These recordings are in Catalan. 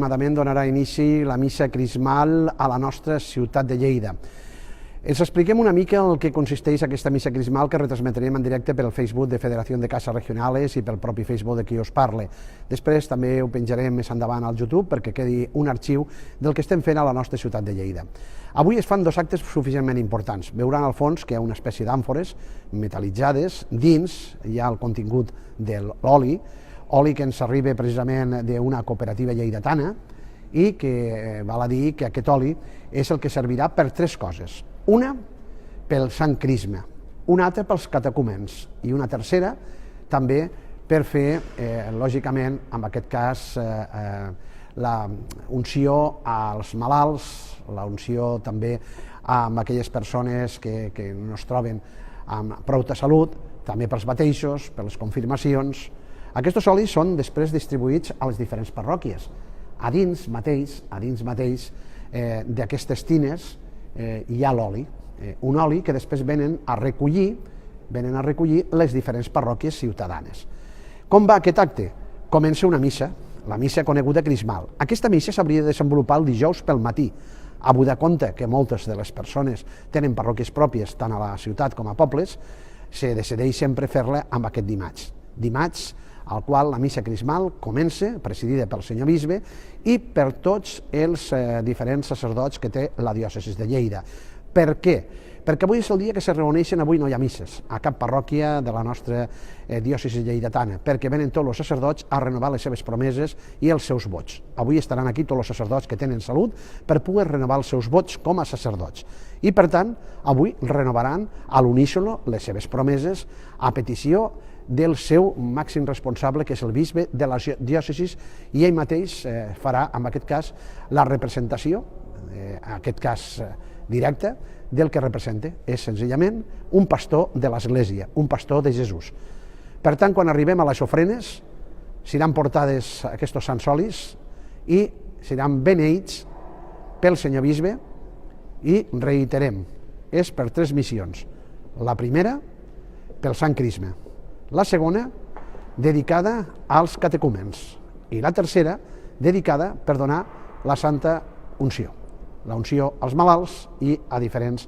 aproximadament donarà inici la missa crismal a la nostra ciutat de Lleida. Els expliquem una mica el que consisteix aquesta missa crismal que retransmetrem en directe pel Facebook de Federació de Cases Regionales i pel propi Facebook de qui us parle. Després també ho penjarem més endavant al YouTube perquè quedi un arxiu del que estem fent a la nostra ciutat de Lleida. Avui es fan dos actes suficientment importants. Veuran al fons que hi ha una espècie d'àmfores metal·litzades, dins hi ha el contingut de l'oli, oli que ens arriba precisament d'una cooperativa lleidatana i que val a dir que aquest oli és el que servirà per tres coses. Una pel Sant Crisma, una altra pels catecúmens i una tercera també per fer, lògicament, en aquest cas, la unció als malalts, la unció també amb aquelles persones que no es troben amb prou de salut, també pels bateixos, per les confirmacions. Aquests olis són després distribuïts a les diferents parròquies. A dins mateix d'aquestes tines hi ha l'oli, un oli que després venen a recollir les diferents parròquies ciutadanes. Com va aquest acte? Comença una missa, la missa coneguda crismal. Aquesta missa s'hauria de desenvolupar el dijous pel matí, a de compte que moltes de les persones tenen parròquies pròpies, tant a la ciutat com a pobles, se decideix sempre fer-la amb aquest dimarts. Dimarts al qual la missa crismal comença, presidida pel senyor bisbe, i per tots els diferents sacerdots que té la diòcesi de Lleida. Per què? Perquè avui és el dia que se reuneixen, avui no hi ha misses a cap parròquia de la nostra diòcesi lleidatana, perquè venen tots els sacerdots a renovar les seves promeses i els seus vots. Avui estaran aquí tots els sacerdots que tenen salut per poder renovar els seus vots com a sacerdots. I per tant, avui renovaran a l'unísono les seves promeses a petició del seu màxim responsable, que és el bisbe de la diòcesi, i ell mateix farà, en aquest cas, la representació, en aquest cas directa, del que representa. És senzillament un pastor de l'Església, un pastor de Jesús. Per tant, quan arribem a les ofrenes, seran portades aquests sants olis i seran beneïts pel senyor bisbe i reiterem, és per tres missions. La primera, pel Sant Crisma. La segona, dedicada als catecúmens. I la tercera, dedicada per donar la Santa Unció. La unció als malalts i a diferents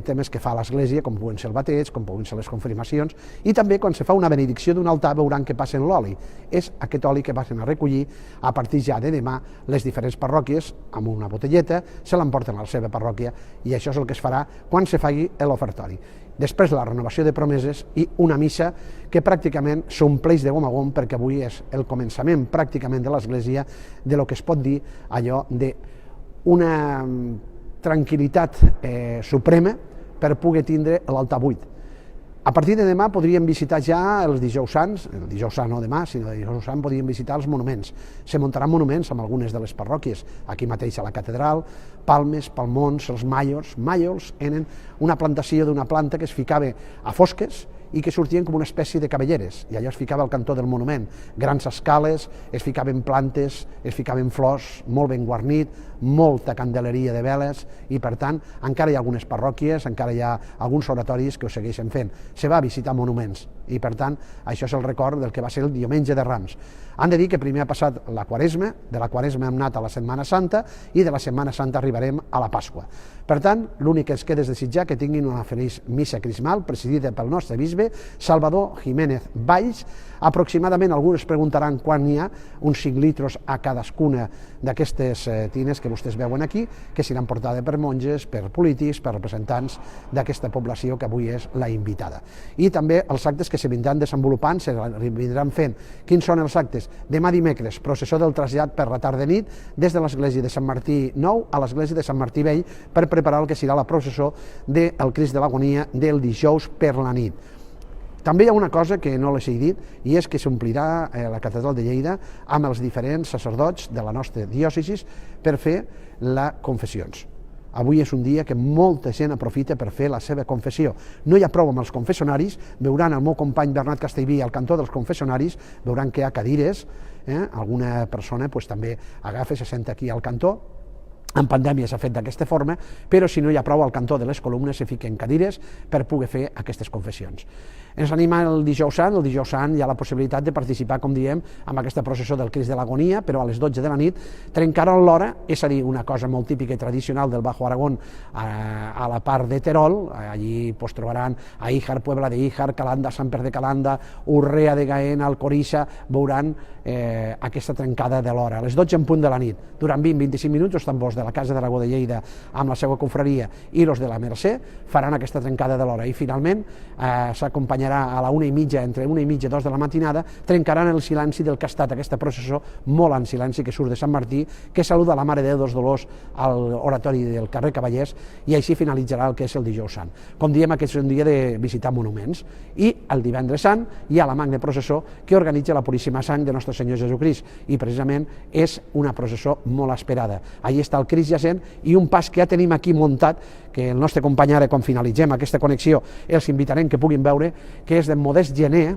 temes que fa l'Església, com poden ser el bateig, com poden ser les confirmacions, i també quan se fa una benedicció d'un altar veuran que passen l'oli. És aquest oli que passen a recollir a partir ja de demà les diferents parròquies amb una botelleta, se l'emporten a la seva parròquia i això és el que es farà quan se faci l'ofertori. Després la renovació de promeses i una missa que pràcticament s'ompleix de gom a gom perquè avui és el començament pràcticament de l'Església de lo que es pot dir allò d'una tranquil·litat suprema per poder tindre l'altar buit. A partir de demà podríem visitar ja els dijous sants, el dijous sant no demà, sinó el dijous sant podríem visitar els monuments. Se muntaran monuments en algunes de les parròquies, aquí mateix a la catedral, Palmes, Palmons, els Màiols eren una plantació d'una planta que es ficava a fosques i que sortien com una espècie de cabelleres, i allò es ficava al cantó del monument, grans escales, es ficaven plantes, es ficaven flors, molt ben guarnit, molta candeleria de veles, i per tant encara hi ha algunes parròquies, encara hi ha alguns oratoris que ho segueixen fent. Se va a visitar monuments, i per tant això és el record del que va ser el diumenge de Rams. Han de dir que primer ha passat la Quaresma, de la Quaresma hem anat a la Setmana Santa i de la Setmana Santa arribarem a la Pasqua. Per tant, l'únic que ens queda és desitjar que tinguin una feliç missa crismal presidida pel nostre bisbe Salvador Jiménez Valls. Aproximadament, alguns preguntaran quan hi ha uns 5 litres a cadascuna d'aquestes tines que vostès veuen aquí, que seran portades per monges, per polítics, per representants d'aquesta població que avui és la invitada. I també els actes que se vindran desenvolupant, se vindran fent. Quins són els actes? Demà dimecres, processó del trasllat per la tarda nit des de l'església de Sant Martí Nou a l'església de Sant Martí Vell per preparar el que serà la processó del Crist de l'Agonia del dijous per la nit. També hi ha una cosa que no les he dit, i és que s'omplirà la catedral de Lleida amb els diferents sacerdots de la nostra diòcesi per fer les confessions. Avui és un dia que molta gent aprofita per fer la seva confessió. No hi ha prou amb els confessionaris, veuran el meu company Bernat Castellví al cantó dels confessionaris, veuran que hi ha cadires, alguna persona també agafa i se senta aquí al cantó, en pandèmia s'ha fet d'aquesta forma, però si no hi ha prou, al cantó de les columnes se fiquen cadires per poder fer aquestes confessions. Ens anima el Dijous Sant hi ha la possibilitat de participar, com diem, amb aquesta processó del Crist de l'Agonia, però a les 12 de la nit trencaran l'hora, és a dir, una cosa molt típica i tradicional del Bajo Aragón a la part de Terol, allí trobaran a Íjar, Puebla de Íjar, Calanda, Samper de Calanda, Urrea de Gaena, Alcorixa, veuran aquesta trencada de l'hora. A les 12 en punt de la nit, durant 20-25 minuts, els tambors de la Casa d'Aragó de Lleida amb la seva confraria i els de la Mercè faran aquesta trencada de l'hora i finalment s'acompanyarà a la 1:30, entre 1:30 i 2 de la matinada, trencaran el silenci del que ha estat aquesta processó molt en silenci que surt de Sant Martí, que saluda la Mare de Déu dels Dolors al oratori del carrer Cavallers i així finalitzarà el que és el Dijous Sant. Com diem, aquest és un dia de visitar monuments i el Divendres Sant hi ha la magna processó que organitza la Puríssima Sang de Nostre Senyor Jesucrist i precisament és una processó molt esperada. Allí està el Crist jacent i un pas que ja tenim aquí muntat, que el nostre company ara, quan finalitzem aquesta connexió, els invitarem que puguin veure, que és de Modest Gené,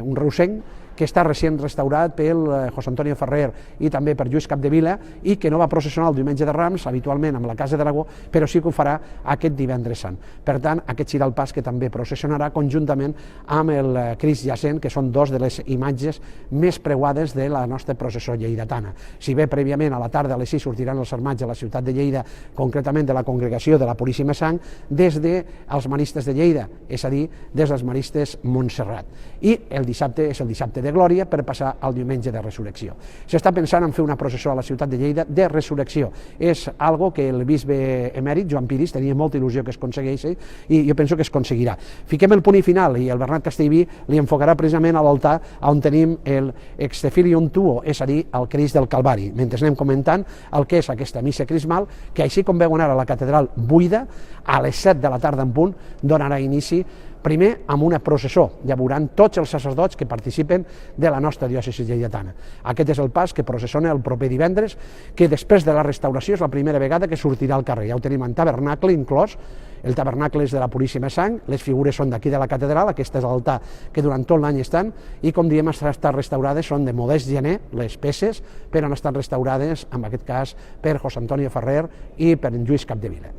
un reusenc, que està recent restaurat pel José Antonio Ferrer i també per Lluís Capdevila i que no va processionar el diumenge de Rams, habitualment amb la Casa d'Aragó, però sí que ho farà aquest Divendres Sant. Per tant, aquest serà el pas que també processionarà conjuntament amb el Crist jacent, que són dos de les imatges més preuades de la nostra processó lleidatana. Si bé prèviament a la tarda a les 6 sortiran els armats a la ciutat de Lleida, concretament de la Congregació de la Puríssima Sang, des dels maristes de Lleida, és a dir, des dels maristes Montserrat. I el dissabte és el dissabte de Glòria per passar al diumenge de Resurrecció. S'està pensant en fer una processó a la ciutat de Lleida de Resurrecció. És algo que el bisbe emèrit, Joan Piris, tenia molta il·lusió que es aconsegueixi i jo penso que es aconseguirà. Fiquem el punt i final i el Bernat Castellví li enfocarà precisament a l'altar on tenim el Extefilium Tuo, és a dir, el Crist del Calvari, mentre anem comentant el que és aquesta missa crismal, que així com veuen ara la catedral buida, a les 7 de la tarda en punt donarà inici primer amb una processó, ja veuran tots els sacerdots que participen de la nostra diòcesi lleidatana. Aquest és el pas que processona el proper divendres, que després de la restauració és la primera vegada que sortirà al carrer. Ja ho tenim en tabernacle inclòs, el tabernacle és de la Puríssima Sang, les figures són d'aquí de la catedral, aquesta és l'altar que durant tot l'any estan, i com diem, han estat restaurades, són de Modest Gené, les peces, però han estat restaurades, en aquest cas, per José Antonio Ferrer i per en Lluís Capdevila.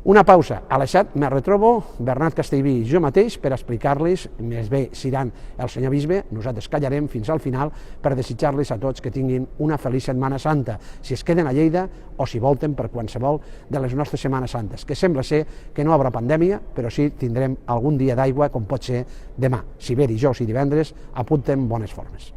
Una pausa. A les 7 me retrobo Bernat Castellví i jo mateix per explicar-los, més bé seran el senyor bisbe, nosaltres callarem fins al final per desitjar-los a tots que tinguin una feliç Setmana Santa, si es queden a Lleida o si volten per qualsevol de les nostres Setmanes Santes, que sembla ser que no hi haurà pandèmia, però sí tindrem algun dia d'aigua com pot ser demà. Si bé dijous i divendres apunten bones formes.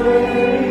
Amen.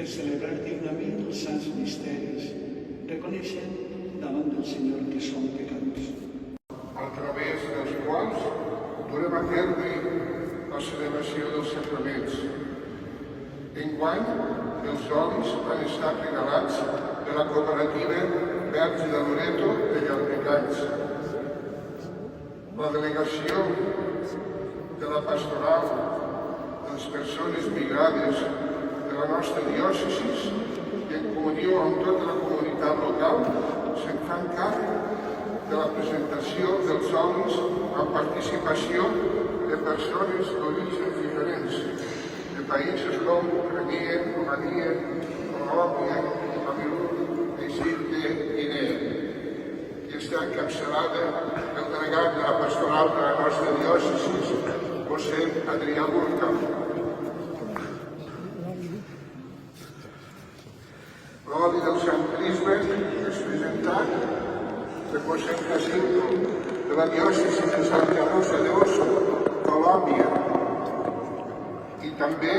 per celebrar dignament els sants misteris, reconeixent davant del Senyor que som pecadors. A través dels quals durem a terme la celebració dels sacraments. Enguany, els olis han estat regalats de la cooperativa Verge de Loreto de Llardecans. La delegació de la pastoral de les persones migrades de la nostra diòcesi i en comunió amb tota la comunitat local se'n fan càrrec de la presentació dels olis amb participació de persones d'orígens diferents, de països com Ucrania, Romania, Colòmbia, Camerún, Egipte i Guinea. I està encapçalada pel delegat de la pastoral de la nostra diòcesi, José Adrià Burca. L'oli del Sant Crisme és presentat per José Jacinto de la diòcesi de Santa Rosa de Oso, Colòmbia, i també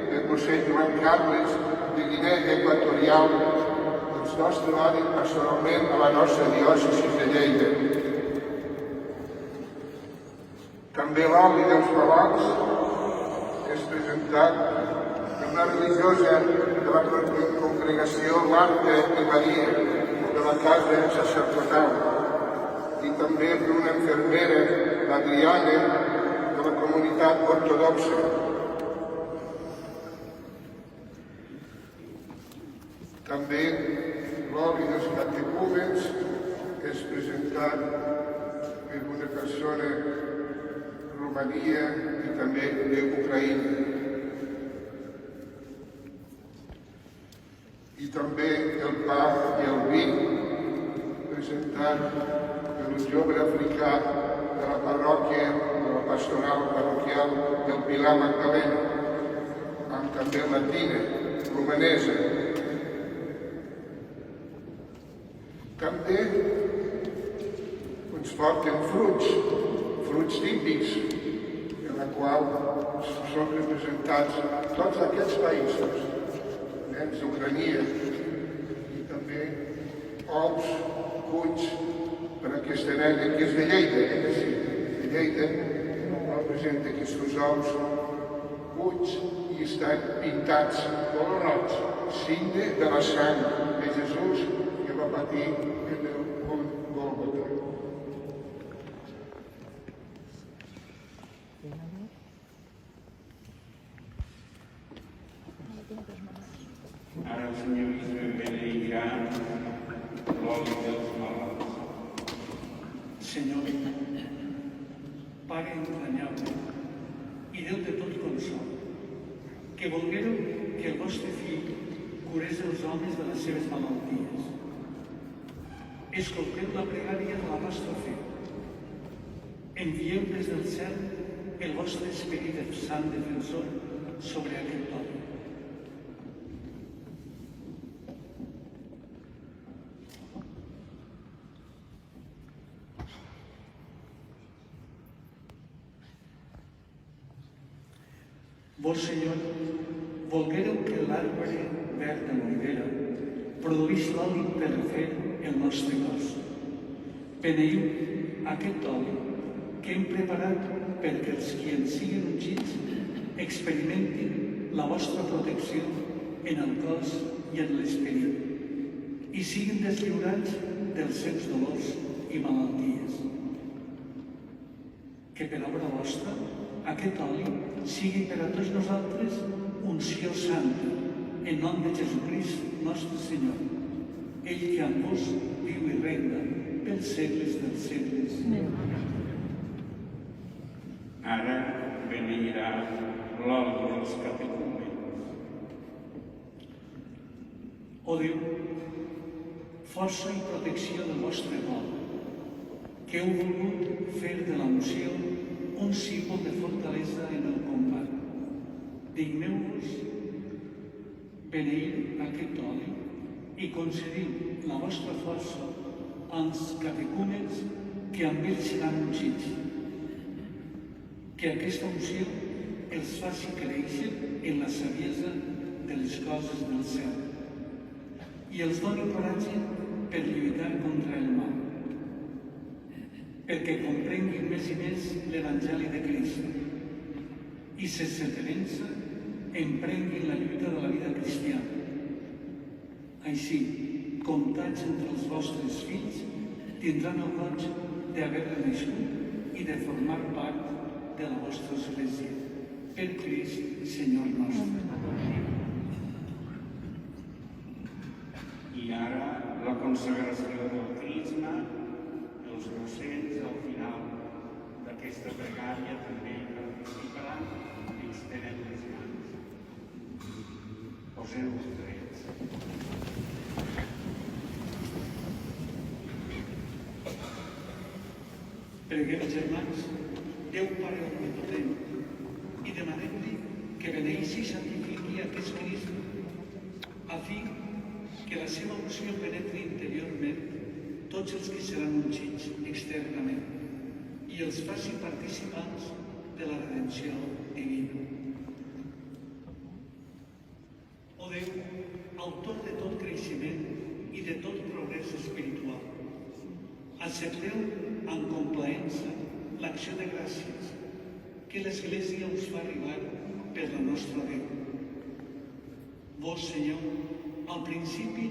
per José Joan Carles de Guinea Equatorial, els dos treballen pastoralment a la nostra diòcesi de Lleida. També l'oli dels malalts és presentat per una religiosa de la congregació Marta i Maria de la casa sacerdotal i també per una infermera, l'Adriana, de la comunitat ortodoxa. També l'oli dels catecúmens és presentat per una persona de Romania i també d'Ucraïna. I també el pa i el vi presentat per un jove africà de la parròquia, de la pastoral parroquial del Pilar Magdalena, amb també latina, romanesa. També ens porten fruits típics, en la qual són representats tots aquests països, nens d'Ucrania, i també ous cuits per aquesta nena, que és de Lleida, sí, de Lleida, el presenta aquests ous cuits i estan pintats color roig, signe de la sang de Jesús que va patir en el mont Gòlgota. Ara el senyorisme beneirà l'oli dels malalts. Senyor, Pare entranyable i Déu de tot consol, que volguéreu que el vostre fill curés els homes de les seves malalties. Escolteu la pregària de la vostra fe. Envieu des del cel el vostre Esperit Sant defensor sobre aquest home. Vos, Senyor, volguéreu que l'arbre verd de l'olivera produís l'oli per fer el nostre cos. Beneiu aquest oli que hem preparat perquè els qui en siguin ungits experimentin la vostra protecció en el cos i en l'esperit i siguin deslliurats dels seus dolors i malalties. Que per obra vostra aquest oli sigui per a tots nosaltres unció santa, en nom de Jesucrist, nostre Senyor, ell que amb vos viu i regna pels segles dels segles. Ara beneirà l'oli dels catecúmens. O Déu, força i protecció del vostre vol, que heu volgut fer de l'unció un símbol de fortalesa en el combat. Digneu-vos beneir aquest oli i concediu la vostra força als catecúmens que amb ell seran ungits. Que aquesta unció els faci créixer en la saviesa de les coses del cel i els doni coratge per lluitar contra el mal, perquè comprenguin més i més l'Evangeli de Crist i sense temença emprenguin la lluita de la vida cristiana. Així, comptats entre els vostres fills, tindran el goig d'haver nascut i de formar part de la vostra Església. Per Crist, Senyor nostre. I ara la consagració del Crisma, els docents al final d'aquesta pregària també hi participaran i ens tenen les mans. Poseu els drets. Preguem, germans, Déu Pare Omnipotent, i demanem-li que beneixi i santifiqui aquest Crisma, a fi que la seva unció penetri interiorment tots els que seran ungits externament i els faci participants de la redempció divina. O Déu, autor de tot creixement i de tot progrés espiritual, accepteu amb complaença l'acció de gràcies que l'Església us fa arribar per la nostra Déu. Vos, Senyor, al principi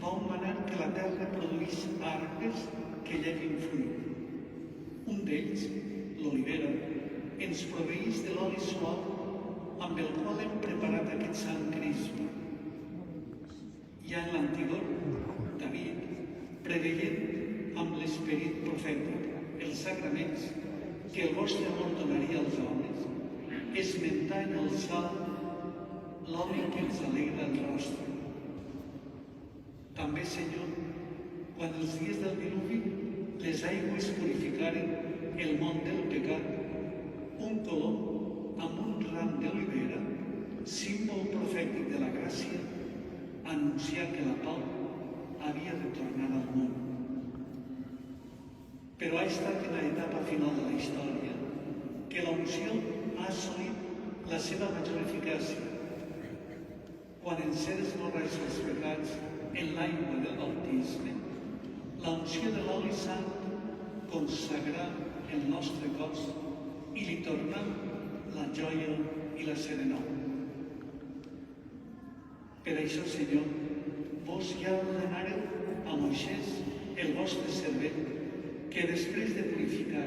vau manar que la terra produís arbres que llevin fruit. Un d'ells, l'olivera, ens proveís de l'oli suau amb el qual hem preparat aquest sant Crisma. Ja en l'antigor, David, preveient amb l'esperit profètic els sagraments que el vostre amor donaria als homes, esmentà en el salt l'oli que ens alegra el rostre. També, Senyor, quan els dies del diluvi les aigües purificaren el món del pecat, un colom amb un ram d'olivera, símbol profètic de la gràcia, anuncià que la pau havia de tornar al món. Però ha estat en l'etapa final de la història que la unció ha assolit la seva major eficàcia, quan en ser esborrats els pecats en l'aigua del bautisme, la unció de l'oli sant consagrà el nostre cos i li tornà la joia i la serenor. Per això, Senyor, vos ja ordenareu a Moisès, el vostre servent, que després de purificar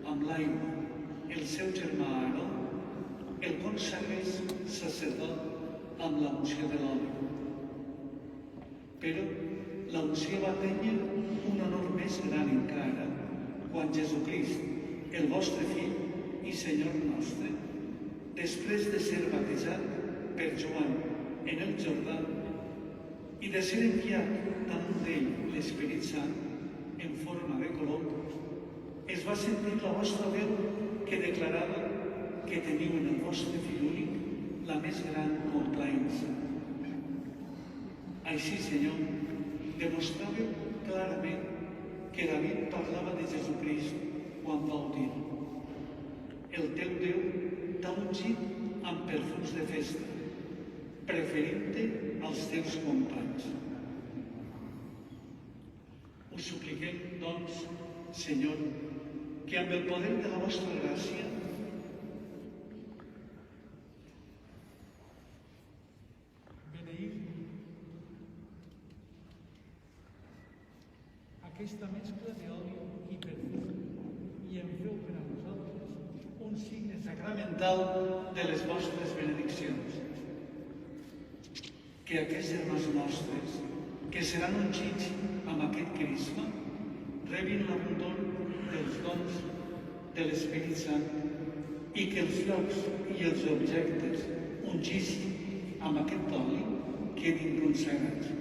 amb l'aigua el seu germà Aaró, el consagrés sacerdot amb la unció de l'oli. Però la unció va tenir un honor més gran encara quan Jesucrist, el vostre Fill i Senyor nostre, després de ser batejat per Joan en el Jordà i de ser enviat damunt d'ell l'Esperit Sant en forma de colom, es va sentir la vostra veu que declarava que teniu en el vostre Fill únic la més gran complaença. Així, Senyor, demostràveu clarament que David parlava de Jesucrist quan vau dir: el teu Déu t'ha ungit amb perfums de festa, preferint-te als teus companys. Us supliquem, doncs, Senyor, que amb el poder de la vostra gràcia aquesta mescla d'oli i perfum i en feu per a nosaltres un signe sacramental de les vostres benediccions. Que aquests germans nostres, que seran ungits amb aquest crisma, rebin l'abundor dels dons de l'Esperit Sant i que els llocs i els objectes ungits amb aquest oli quedin consagrats.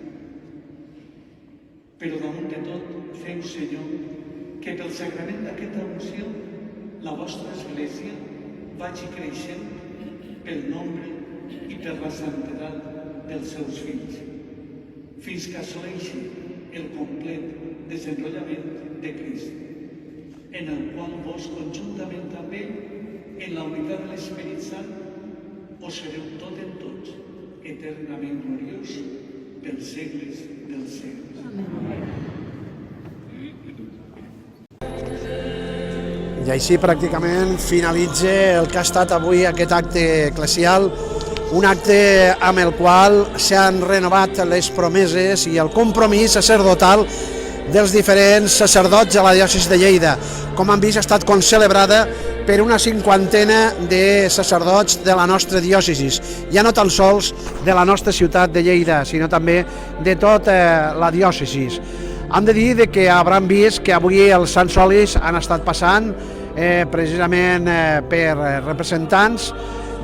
Però damunt de tot, feu, Senyor, que pel sagrament d'aquesta unció la vostra Església vagi creixent pel nombre i per la santedat dels seus fills, fins que assoleixi el complet desenrotllament de Crist, en el qual vos, conjuntament amb ell, en la unitat de l'Esperit Sant, posareu tot en tots eternament gloriós pels segles dels segles. I així pràcticament finalitza el que ha estat avui aquest acte eclesial, un acte amb el qual s'han renovat les promeses i el compromís sacerdotal dels diferents sacerdots de la diòcesi de Lleida. Com han vist, ha estat concelebrada per una 50ena de sacerdots de la nostra diòcesi, ja no tan sols de la nostra ciutat de Lleida, sinó també de tota la diòcesi. Hem de dir que hauran vist que avui els Sants Solis han estat passant precisament per representants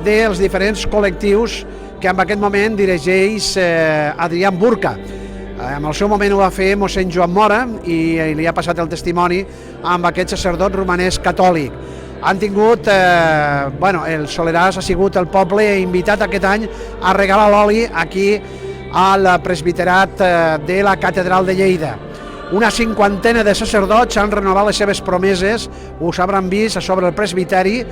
dels diferents col·lectius que en aquest moment dirigeix Adrián Burca. En el seu moment ho va fer mossèn Joan Mora i li ha passat el testimoni amb aquest sacerdot romanès catòlic. Han tingut, el Soleràs ha sigut el poble invitat aquest any a regalar l'oli aquí al presbiterat de la Catedral de Lleida. Una 50ena de sacerdots han renovat les seves promeses, us hauran vist a sobre el presbiteri,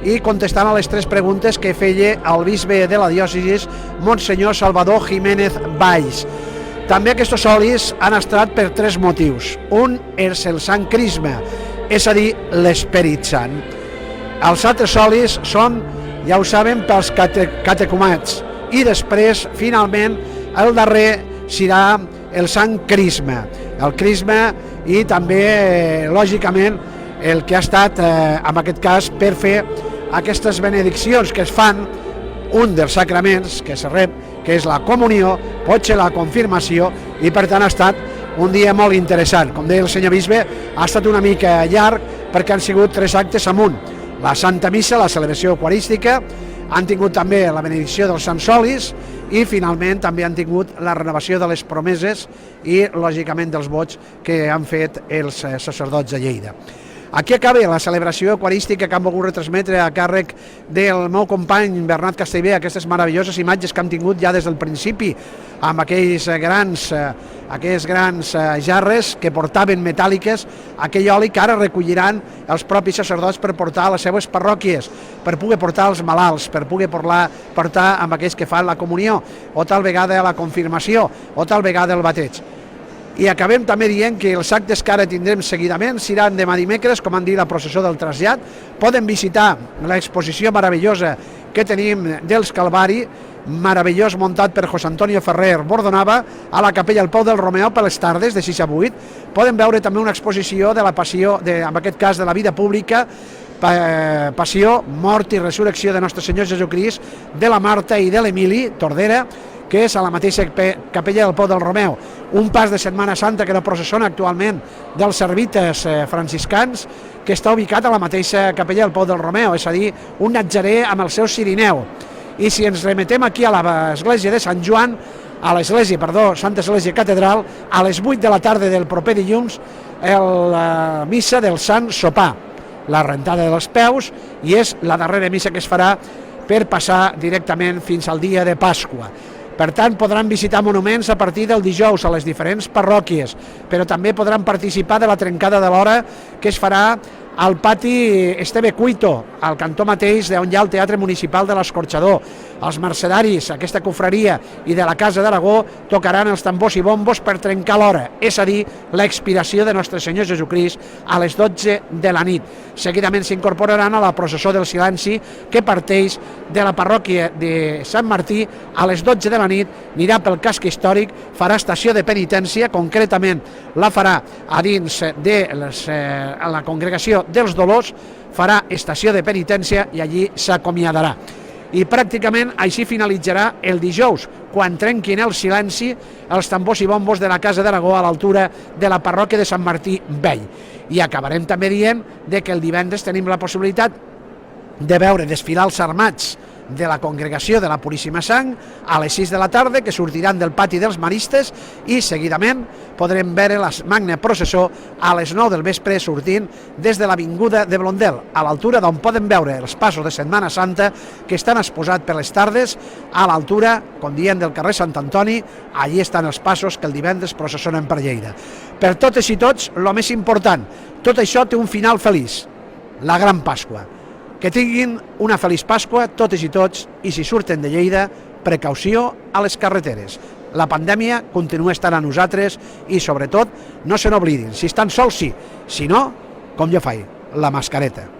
i contestant a les 3 preguntes que feia el bisbe de la diòcesi, Monsenyor Salvador Jiménez Valls. També aquests solis han estat per 3 motius. Un és el Sant Crisma, és a dir, l'Esperit Sant. Els altres solis són, ja ho saben, pels catecumats. I després, finalment, el darrer serà el Sant Crisma. El Crisma i també, lògicament, el que ha estat, en aquest cas, per fer aquestes benediccions que es fan, un dels sacraments que se rep, que és la comunió, pot ser la confirmació, i per tant ha estat un dia molt interessant. Com deia el senyor bisbe, ha estat una mica llarg perquè han sigut 3 actes amunt. La Santa Missa, la celebració eucarística, han tingut també la benedicció dels Sants Solis i finalment també han tingut la renovació de les promeses i lògicament dels vots que han fet els sacerdots de Lleida. Aquí acaba la celebració eucarística que han volgut retransmetre a càrrec del meu company Bernat Castellbé, aquestes meravelloses imatges que hem tingut ja des del principi amb aquells grans jarres que portaven metàl·liques, aquell oli que ara recolliran els propis sacerdots per portar a les seves parròquies, per poder portar als malalts, per poder portar amb aquells que fan la comunió, o tal vegada la confirmació, o tal vegada el bateig. I acabem també dient que els actes que ara tindrem seguidament seran demà dimecres, com han dit, la processó del trasllat. Poden visitar l'exposició meravellosa que tenim dels Calvari, meravellós, muntat per José Antonio Ferrer Bordonava, a la capella del Pou del Romeu per les tardes, de 6 a 8. Poden veure també una exposició de la passió, en aquest cas de la vida pública, passió, mort i resurrecció de Nostre Senyor Jesucrist, de la Marta i de l'Emili Tordera, que és a la mateixa capella del Pou del Romeu. Un pas de Setmana Santa que no processona actualment dels servites franciscans, que està ubicat a la mateixa capella del Pou del Romeu, és a dir, un natzarer amb el seu cirineu. I si ens remetem aquí a l'església de Sant Joan, Santa Església Catedral, a les 8 de la tarda del proper dilluns, la missa del Sant Sopar, la rentada dels peus, i és la darrera missa que es farà per passar directament fins al dia de Pasqua. Per tant, podran visitar monuments a partir del dijous a les diferents parròquies, però també podran participar de la trencada de l'hora que es farà al pati Esteve Cuito, al cantó mateix d'on hi ha el Teatre Municipal de l'Escorxador. Els mercedaris, aquesta confraria i de la Casa d'Aragó tocaran els tambors i bombos per trencar l'hora, és a dir, l'expiració de Nostre Senyor Jesucrist a les 12 de la nit. Seguidament s'incorporaran a la processó del silenci que parteix de la parròquia de Sant Martí a les 12 de la nit, anirà pel casc històric, farà estació de penitència, concretament la farà a dins de la congregació dels Dolors, farà estació de penitència i allí s'acomiadarà. I pràcticament així finalitzarà el dijous, quan trenquin el silenci els tambors i bombos de la Casa d'Aragó a l'altura de la parròquia de Sant Martí Vell. I acabarem també dient que el divendres tenim la possibilitat de veure desfilar els armats de la congregació de la Puríssima Sang a les 6 de la tarda, que sortiran del pati dels Maristes, i seguidament podrem veure la magna processó a les 9 del vespre sortint des de l'avinguda de Blondel, a l'altura d'on poden veure els passos de Setmana Santa que estan exposats per les tardes, a l'altura, com diem, del carrer Sant Antoni. Allí estan els passos que el divendres processionen per Lleida. Per totes i tots, el més important, tot això té un final feliç, la Gran Pasqua. Que tinguin una feliç Pasqua, totes i tots, i si surten de Lleida, precaució a les carreteres. La pandèmia continua estant a nosaltres i, sobretot, no se n'oblidin. Si estan sols, sí. Si no, com jo faig, la mascareta.